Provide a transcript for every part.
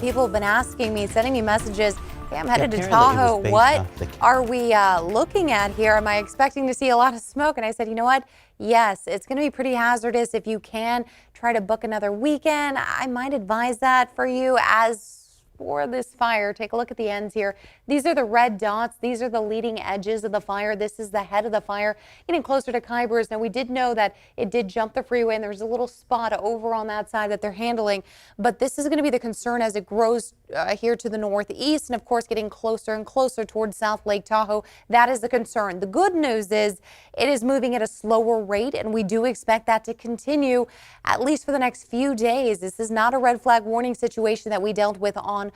People have been asking me, sending me messages, hey, I'm headed to Apparently it was Tahoe. based What off the are we looking at here? Am I expecting to see a lot of smoke? And I said, you know what? Yes, it's going to be pretty hazardous. If you can try to book another weekend, I might advise that for you. As for this fire, take a look at the ends here. These are the red dots. These are the leading edges of the fire. This is the head of the fire getting closer to Kybers. Now, we did know that it did jump the freeway, and there's a little spot over on that side that they're handling. But this is going to be the concern as it grows here to the northeast, and of course getting closer and closer towards South Lake Tahoe. That is the concern. The good news is it is moving at a slower rate, and we do expect that to continue at least for the next few days. This is not a red flag warning situation that we dealt with on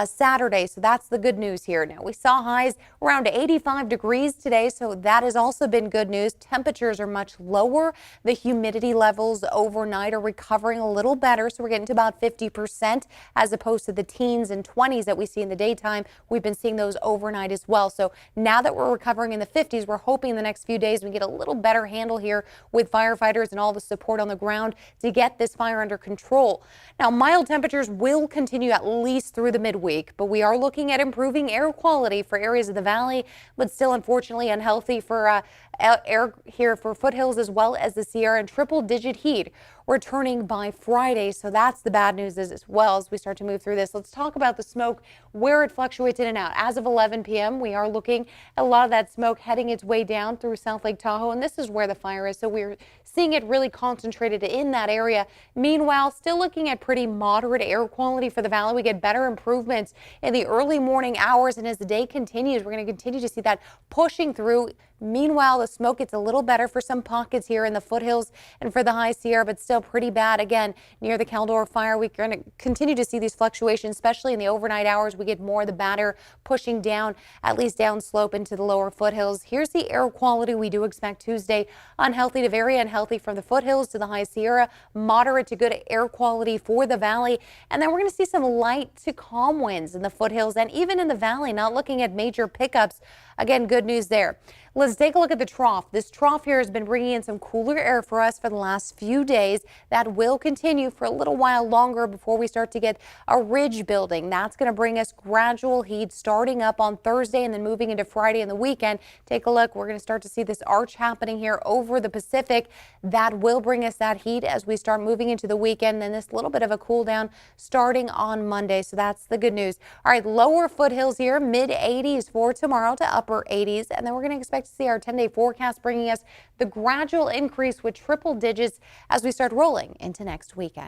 Saturday, so that's the good news here. Now, we saw highs around 85 degrees today, so that has also been good news. Temperatures are much lower. The humidity levels overnight are recovering a little better, so we're getting to about 50% as opposed to the teens and 20s that we see in the daytime. We've been seeing those overnight as well. So now that we're recovering in the 50s, we're hoping in the next few days we get a little better handle here with firefighters and all the support on the ground to get this fire under control. Now, mild temperatures will continue at least through the midweek, but we are looking at improving air quality for areas of the valley, but still unfortunately unhealthy for air here for foothills as well as the Sierra, and triple-digit heat returning by Friday. So that's the bad news as well as we start to move through this. Let's talk about the smoke, where it fluctuates in and out. As of 11 p.m., we are looking at a lot of that smoke heading its way down through South Lake Tahoe, and this is where the fire is. So we're seeing it really concentrated in that area. Meanwhile, still looking at pretty moderate air quality for the valley. We get better improvements in the early morning hours, and as the day continues, we're going to continue to see that pushing through. Meanwhile, the smoke gets a little better for some pockets here in the foothills and for the high Sierra, but still pretty bad again near the Caldor fire. We're going to continue to see these fluctuations, especially in the overnight hours. We get more of the batter pushing down, at least downslope into the lower foothills. Here's the air quality we do expect Tuesday. Unhealthy to very unhealthy from the foothills to the high Sierra. Moderate to good air quality for the valley. And then we're going to see some light to calm winds in the foothills and even in the valley. Not looking at major pickups. Again, good news there. Let's take a look at the trough. This trough here has been bringing in some cooler air for us for the last few days. That will continue for a little while longer before we start to get a ridge building. That's going to bring us gradual heat starting up on Thursday and then moving into Friday and the weekend. Take a look. We're going to start to see this arch happening here over the Pacific. That will bring us that heat as we start moving into the weekend. And this little bit of a cool down starting on Monday. So that's the good news. All right, lower foothills here, mid 80s for tomorrow to upper 80s. And then we're going to expect to see our 10-day forecast bringing us the gradual increase with triple digits as we start rolling into next weekend.